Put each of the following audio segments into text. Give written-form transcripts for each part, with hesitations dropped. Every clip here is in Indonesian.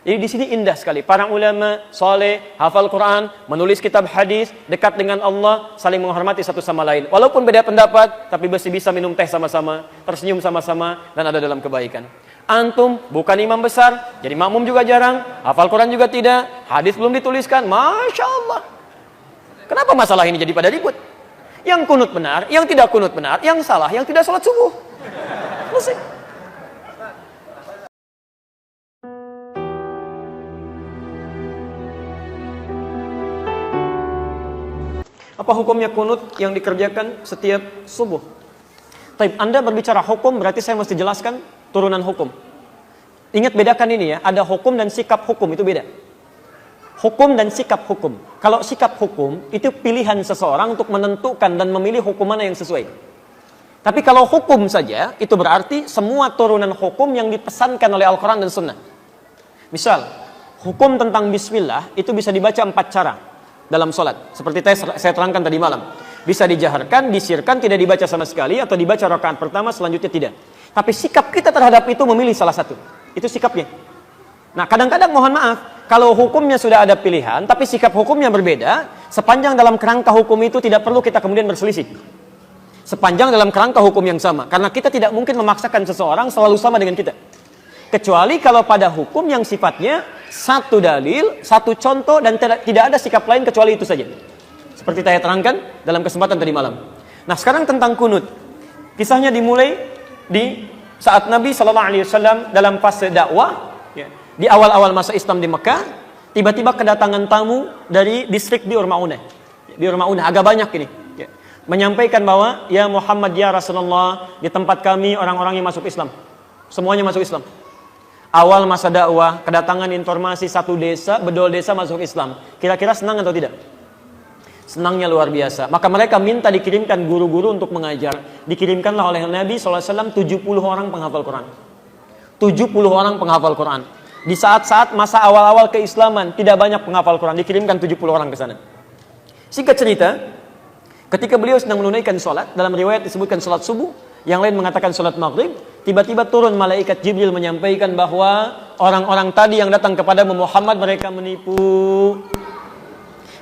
Jadi di sini indah sekali. Para ulama soleh, hafal Quran, menulis kitab hadis, dekat dengan Allah, saling menghormati satu sama lain. Walaupun beda pendapat, tapi masih bisa minum teh sama-sama, tersenyum sama-sama, dan ada dalam kebaikan. Antum bukan imam besar, jadi makmum juga jarang, hafal Quran juga tidak, hadis belum dituliskan, Masya Allah. Kenapa masalah ini jadi pada ribut? Yang kunut benar, yang tidak kunut benar, yang salah, yang tidak sholat subuh. Selesai. Apa hukumnya kunut yang dikerjakan setiap subuh? Taib, Anda berbicara hukum, berarti saya mesti jelaskan turunan hukum. Ingat bedakan ini ya, ada hukum dan sikap hukum, itu beda. Hukum dan sikap hukum. Kalau sikap hukum, itu pilihan seseorang untuk menentukan dan memilih hukum mana yang sesuai. Tapi kalau hukum saja, itu berarti semua turunan hukum yang dipesankan oleh Al-Quran dan Sunnah. Misal, hukum tentang bismillah, itu bisa dibaca 4 cara dalam sholat, seperti saya terangkan tadi malam. Bisa dijaharkan, disirkan, tidak dibaca sama sekali, atau dibaca rakaat pertama, selanjutnya tidak. Tapi sikap kita terhadap itu memilih salah satu. Itu sikapnya. Nah, kadang-kadang mohon maaf, kalau hukumnya sudah ada pilihan, tapi sikap hukumnya berbeda, sepanjang dalam kerangka hukum itu tidak perlu kita kemudian berselisih. Sepanjang dalam kerangka hukum yang sama. Karena kita tidak mungkin memaksakan seseorang selalu sama dengan kita. Kecuali kalau pada hukum yang sifatnya satu dalil, satu contoh, dan tidak ada sikap lain kecuali itu saja. Seperti saya terangkan dalam kesempatan tadi malam. Nah, sekarang tentang kunut. Kisahnya dimulai di saat Nabi SAW dalam fase dakwah, ya, di awal-awal masa Islam di Mekah, tiba-tiba kedatangan tamu dari distrik Bi'r Ma'unah. Bi'r Ma'unah agak banyak ini. Ya. Menyampaikan bahwa, ya Muhammad, ya Rasulullah, di tempat kami orang-orang yang masuk Islam. Semuanya masuk Islam. Awal masa dakwah, kedatangan informasi satu desa, bedol desa masuk Islam. Kira-kira senang atau tidak? Senangnya luar biasa. Maka mereka minta dikirimkan guru-guru untuk mengajar. Dikirimkanlah oleh Nabi SAW 70 orang penghafal Quran. 70 orang penghafal Quran. Di saat-saat masa awal-awal keislaman, tidak banyak penghafal Quran. Dikirimkan 70 orang ke sana. Singkat cerita, ketika beliau sedang menunaikan sholat, dalam riwayat disebutkan sholat subuh, yang lain mengatakan sholat maghrib, tiba-tiba turun malaikat Jibril menyampaikan bahwa orang-orang tadi yang datang kepada Muhammad, mereka menipu.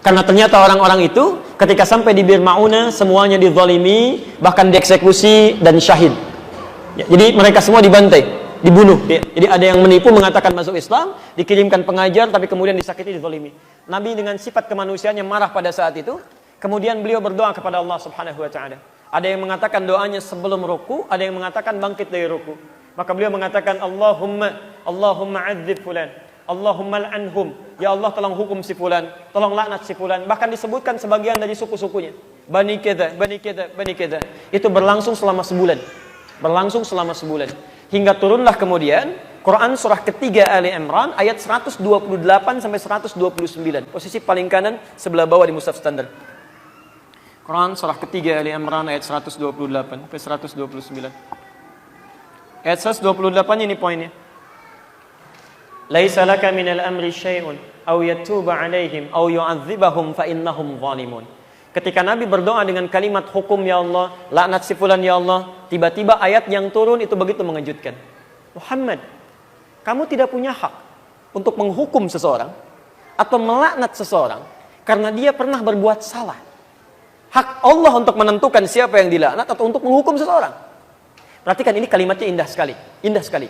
Karena ternyata orang-orang itu ketika sampai di Bir Ma'unah semuanya dizalimi, bahkan dieksekusi dan syahid. Ya, jadi mereka semua dibantai, dibunuh. Ya. Jadi ada yang menipu mengatakan masuk Islam, dikirimkan pengajar tapi kemudian disakiti, dizalimi. Nabi dengan sifat kemanusiaannya marah pada saat itu. Kemudian beliau berdoa kepada Allah Subhanahu wa taala. Ada yang mengatakan doanya sebelum ruku, ada yang mengatakan bangkit dari ruku. Maka beliau mengatakan Allahumma adzib fulan, Allahumma al'anhum. Ya Allah, tolong hukum si fulan, tolong laknat si fulan. Bahkan disebutkan sebagian dari suku-sukunya. Bani keda, bani keda, bani keda. Itu berlangsung selama sebulan. Berlangsung selama sebulan. Hingga turunlah kemudian Quran surah ketiga Ali Imran ayat 128 sampai 129. Posisi paling kanan sebelah bawah di mushaf standar. Quran surah ketiga Ali Imran ayat 128 sampai 129. Ayat 128 ini poinnya. Laisa laka minal amri syai'un aw yatuba 'alaihim aw yu'adzibahum fa innahum zalimun. Ketika Nabi berdoa dengan kalimat hukum ya Allah, laknat si fulan ya Allah, tiba-tiba ayat yang turun itu begitu mengejutkan. Muhammad, kamu tidak punya hak untuk menghukum seseorang atau melaknat seseorang karena dia pernah berbuat salah. Hak Allah untuk menentukan siapa yang dilaknat atau untuk menghukum seseorang. Perhatikan, ini kalimatnya indah sekali. Indah sekali.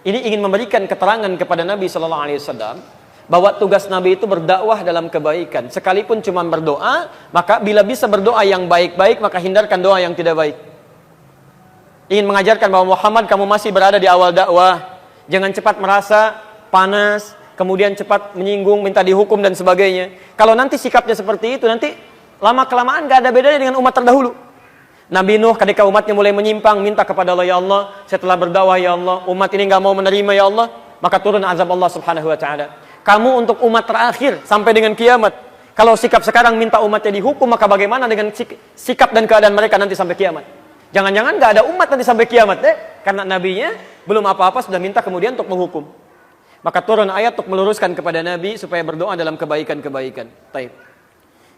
Ini ingin memberikan keterangan kepada Nabi SAW bahwa tugas Nabi itu berdakwah dalam kebaikan. Sekalipun cuma berdoa, maka bila bisa berdoa yang baik-baik, maka hindarkan doa yang tidak baik. Ingin mengajarkan bahwa Muhammad, kamu masih berada di awal dakwah. Jangan cepat merasa panas, kemudian cepat menyinggung, minta dihukum dan sebagainya. Kalau nanti sikapnya seperti itu, nanti lama-kelamaan gak ada bedanya dengan umat terdahulu. Nabi Nuh ketika umatnya mulai menyimpang, minta kepada Allah, ya Allah, setelah berdakwah ya Allah, umat ini gak mau menerima ya Allah, maka turun azab Allah Subhanahu wa ta'ala. Kamu untuk umat terakhir sampai dengan kiamat. Kalau sikap sekarang minta umatnya dihukum, maka bagaimana dengan sikap dan keadaan mereka nanti sampai kiamat? Jangan-jangan gak ada umat nanti sampai kiamat karena nabinya belum apa-apa sudah minta kemudian untuk menghukum. Maka turun ayat untuk meluruskan kepada Nabi supaya berdoa dalam kebaikan-kebaikan. Taib.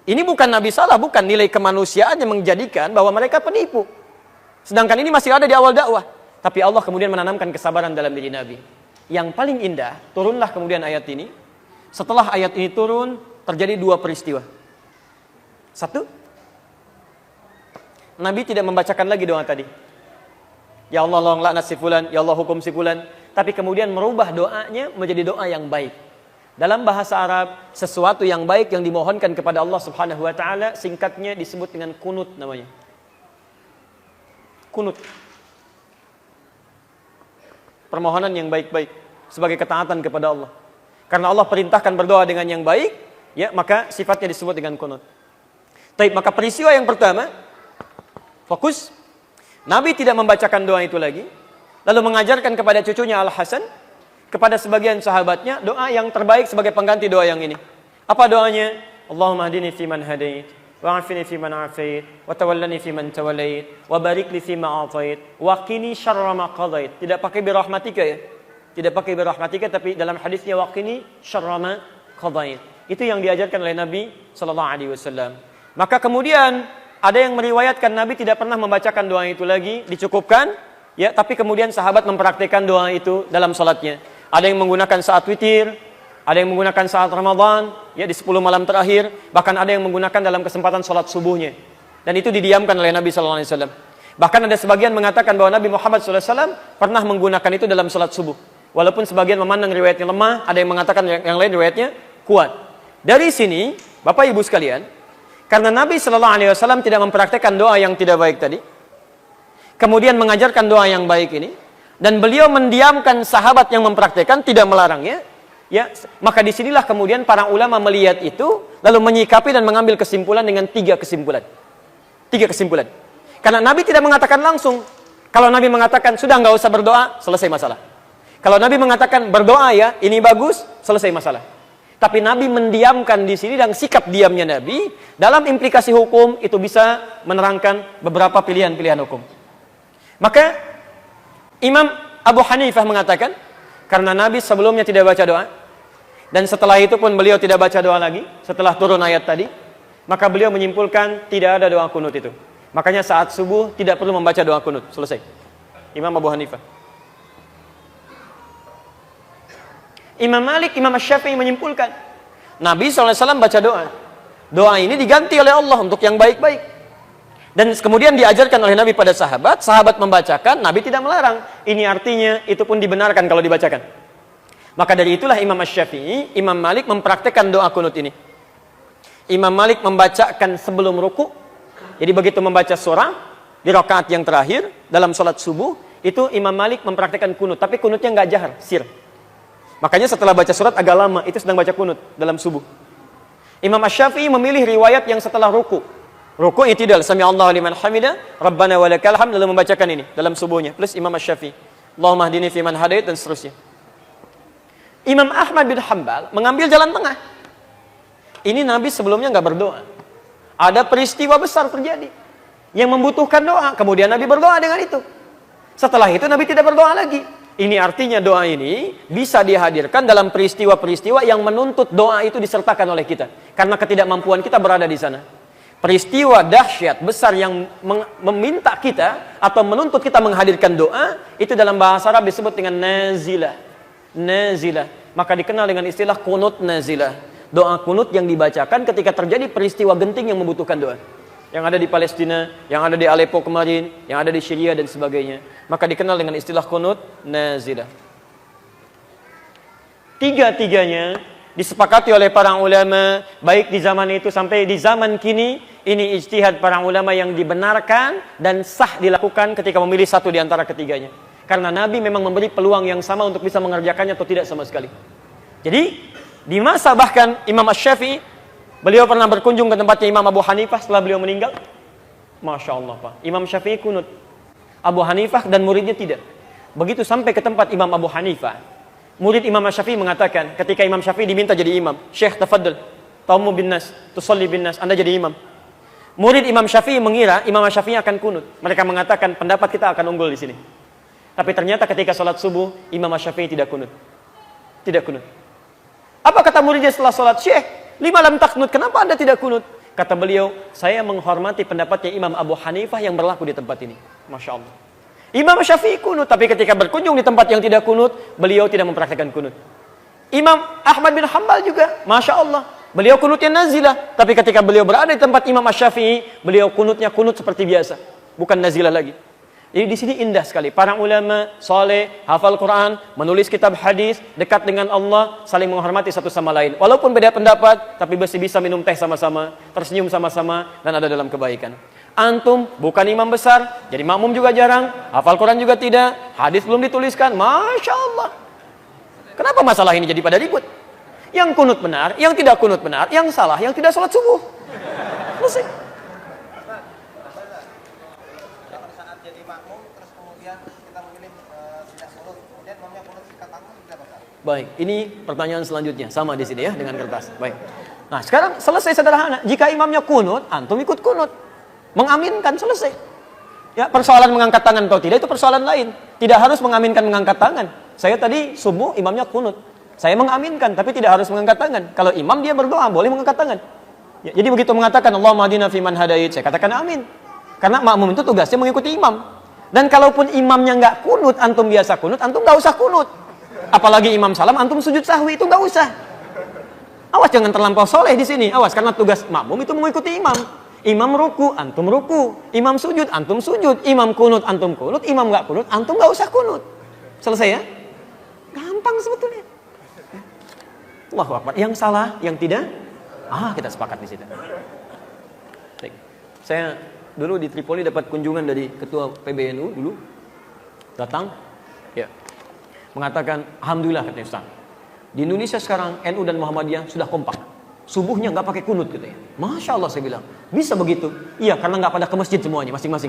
Ini bukan Nabi salah, bukan nilai kemanusiaan yang menjadikan bahwa mereka penipu. Sedangkan ini masih ada di awal dakwah. Tapi Allah kemudian menanamkan kesabaran dalam diri Nabi. yang paling indah, turunlah kemudian ayat ini. Setelah ayat ini turun, terjadi dua peristiwa. Satu, Nabi tidak membacakan lagi doa tadi. Ya Allah, tolong laknat si fulan, ya Allah hukum si fulan. Tapi kemudian merubah doanya menjadi doa yang baik. Dalam bahasa Arab, sesuatu yang baik yang dimohonkan kepada Allah Subhanahu wa taala singkatnya disebut dengan kunut namanya. Kunut. Permohonan yang baik-baik sebagai ketaatan kepada Allah. Karena Allah perintahkan berdoa dengan yang baik, ya, maka sifatnya disebut dengan kunut. Baik, maka peristiwa yang pertama, fokus, Nabi tidak membacakan doa itu lagi, lalu mengajarkan kepada cucunya Al-Hasan, kepada sebagian sahabatnya, doa yang terbaik sebagai pengganti doa yang ini. Apa doanya? Allahumma hadini fiman hadait, wa'afini fiman afait, wa tawallani fiman tawallait, wa barik li fima atait, wa qini syarra ma qadait. Tidak pakai birahmatika ya. Tidak pakai birahmatika, tapi dalam hadisnya wa qini syarra ma qadait. Itu yang diajarkan oleh Nabi sallallahu alaihi wasallam. Maka kemudian ada yang meriwayatkan Nabi tidak pernah membacakan doa itu lagi, dicukupkan, ya, tapi kemudian sahabat mempraktikkan doa itu dalam salatnya. Ada yang menggunakan saat witir, ada yang menggunakan saat Ramadan, ya, di 10 malam terakhir, bahkan ada yang menggunakan dalam kesempatan salat subuhnya. Dan itu didiamkan oleh Nabi sallallahu alaihi wasallam. Bahkan ada sebagian mengatakan bahwa Nabi Muhammad sallallahu alaihi wasallam pernah menggunakan itu dalam salat subuh. Walaupun sebagian memandang riwayatnya lemah, ada yang mengatakan yang lain riwayatnya kuat. Dari sini, Bapak Ibu sekalian, karena Nabi sallallahu alaihi wasallam tidak mempraktikkan doa yang tidak baik tadi, kemudian mengajarkan doa yang baik ini, dan beliau mendiamkan sahabat yang mempraktikkan, tidak melarangnya, ya, maka disinilah kemudian para ulama melihat itu, lalu menyikapi dan mengambil kesimpulan dengan tiga kesimpulan. Karena Nabi tidak mengatakan langsung. Kalau Nabi mengatakan sudah nggak usah berdoa, selesai masalah. Kalau Nabi mengatakan berdoa ya, ini bagus, selesai masalah. Tapi Nabi mendiamkan di sini, dan sikap diamnya Nabi dalam implikasi hukum itu bisa menerangkan beberapa pilihan-pilihan hukum. Maka Imam Abu Hanifah mengatakan, karena Nabi sebelumnya tidak baca doa, dan setelah itu pun beliau tidak baca doa lagi, setelah turun ayat tadi, maka beliau menyimpulkan tidak ada doa kunut itu. Makanya saat subuh tidak perlu membaca doa kunut, selesai. Imam Abu Hanifah. Imam Malik, Imam Syafi'i menyimpulkan, Nabi SAW baca doa. Doa ini diganti oleh Allah untuk yang baik-baik. Dan kemudian diajarkan oleh Nabi pada sahabat, sahabat membacakan, Nabi tidak melarang. Ini artinya itu pun dibenarkan kalau dibacakan. Maka dari itulah Imam Syafi'i, Imam Malik mempraktikkan doa kunut ini. Imam Malik membacakan sebelum ruku. Jadi begitu membaca surah di rakaat yang terakhir dalam sholat subuh, itu Imam Malik mempraktikkan kunut, tapi kunutnya nggak jahar, sir. Makanya setelah baca surat agak lama, itu sedang baca kunut dalam subuh. Imam Syafi'i memilih riwayat yang setelah ruku. Ruku i'tidal, sami Allahu liman hamidah, Rabbana walakal hamd, lalu membacakan ini dalam subuhnya. Plus Imam Syafi'i, Allahumma hdini fiman hadait, dan seterusnya. Imam Ahmad bin Hanbal mengambil jalan tengah. Ini Nabi sebelumnya nggak berdoa. Ada peristiwa besar terjadi yang membutuhkan doa, kemudian Nabi berdoa dengan itu. Setelah itu Nabi tidak berdoa lagi. Ini artinya doa ini bisa dihadirkan dalam peristiwa-peristiwa yang menuntut doa itu disertakan oleh kita, karena ketidakmampuan kita berada di sana. Peristiwa dahsyat besar yang meminta kita atau menuntut kita menghadirkan doa, itu dalam bahasa Arab disebut dengan nazilah. Nazilah. Maka dikenal dengan istilah kunut nazilah. Doa kunut yang dibacakan ketika terjadi peristiwa genting yang membutuhkan doa. Yang ada di Palestina, yang ada di Aleppo kemarin, yang ada di Syria dan sebagainya. Maka dikenal dengan istilah kunut nazilah. Tiga-tiganya disepakati oleh para ulama, baik di zaman itu sampai di zaman kini, ini ijtihad para ulama yang dibenarkan dan sah dilakukan ketika memilih satu di antara ketiganya. Karena Nabi memang memberi peluang yang sama untuk bisa mengerjakannya atau tidak sama sekali. Jadi, di masa bahkan Imam Syafi'i, beliau pernah berkunjung ke tempatnya Imam Abu Hanifah setelah beliau meninggal. Masya Allah Pak, Imam Syafi'i kunut, Abu Hanifah dan muridnya tidak. Begitu sampai ke tempat Imam Abu Hanifah, murid Imam Syafi'i mengatakan, ketika Imam Syafi'i diminta jadi imam, Syekh tafaddal, taumu bin nas, tusalli bin nas, Anda jadi imam. Murid Imam Syafi'i mengira Imam Syafi'i akan kunut. Mereka mengatakan pendapat kita akan unggul di sini. Tapi ternyata ketika sholat subuh, Imam Syafi'i tidak kunut. Tidak kunut. Apa kata muridnya setelah sholat? Syekh, lima lam taknut, kenapa Anda tidak kunut? Kata beliau, saya menghormati pendapatnya Imam Abu Hanifah yang berlaku di tempat ini. Masya Allah. Imam Syafi'i kunut, tapi ketika berkunjung di tempat yang tidak kunut, beliau tidak mempraktikkan kunut. Imam Ahmad bin Hanbal juga, Masya Allah, beliau kunutnya nazilah, tapi ketika beliau berada di tempat Imam Syafi'i, beliau kunutnya kunut seperti biasa, bukan nazilah lagi. Jadi di sini indah sekali, para ulama soleh, hafal Quran, menulis kitab hadis, dekat dengan Allah, saling menghormati satu sama lain. Walaupun beda pendapat, tapi masih bisa minum teh sama-sama, tersenyum sama-sama, dan ada dalam kebaikan. Antum bukan imam besar, jadi makmum juga jarang, hafal Quran juga tidak, hadis belum dituliskan, Masya Allah. Kenapa masalah ini jadi pada ribut? Yang kunut benar, yang tidak kunut benar, yang salah, yang tidak sholat subuh. Selesai. Saat jadi makmum, terus kemudian kita memilih tidak sholat, kemudian imamnya kunut kita takut, tidak bakal. Baik, ini pertanyaan selanjutnya, sama di sini ya dengan kertas. Baik. Nah sekarang selesai sederhana, jika imamnya kunut, antum ikut kunut. Mengaminkan, selesai. Ya, persoalan mengangkat tangan atau tidak itu persoalan lain. Tidak harus mengaminkan mengangkat tangan. Saya tadi subuh imamnya kunut. Saya mengaminkan tapi tidak harus mengangkat tangan. Kalau imam dia berdoa boleh mengangkat tangan. Ya, jadi begitu mengatakan Allahumma hadina fiman hadait, saya katakan amin. Karena makmum itu tugasnya mengikuti imam. Dan kalaupun imamnya nggak kunut, antum biasa kunut, antum nggak usah kunut. Apalagi imam salam, antum sujud sahwi itu nggak usah. Awas jangan terlampau soleh di sini. Awas karena tugas makmum itu mengikuti imam. Imam ruku, antum ruku. Imam sujud, antum sujud. Imam kunut, antum kunut. Imam nggak kunut, antum nggak usah kunut. Selesai ya? Gampang sebetulnya. Allahu Akbar. Yang salah, yang tidak, kita sepakat di situ. Baik. Saya dulu di Tripoli dapat kunjungan dari ketua PBNU dulu. Datang, ya, mengatakan, alhamdulillah katanya Ustaz. Di Indonesia sekarang NU dan Muhammadiyah sudah kompak. Subuhnya nggak pakai kunut gitu ya. Masya Allah saya bilang, bisa begitu? Iya, karena nggak pada ke masjid semuanya masing-masing.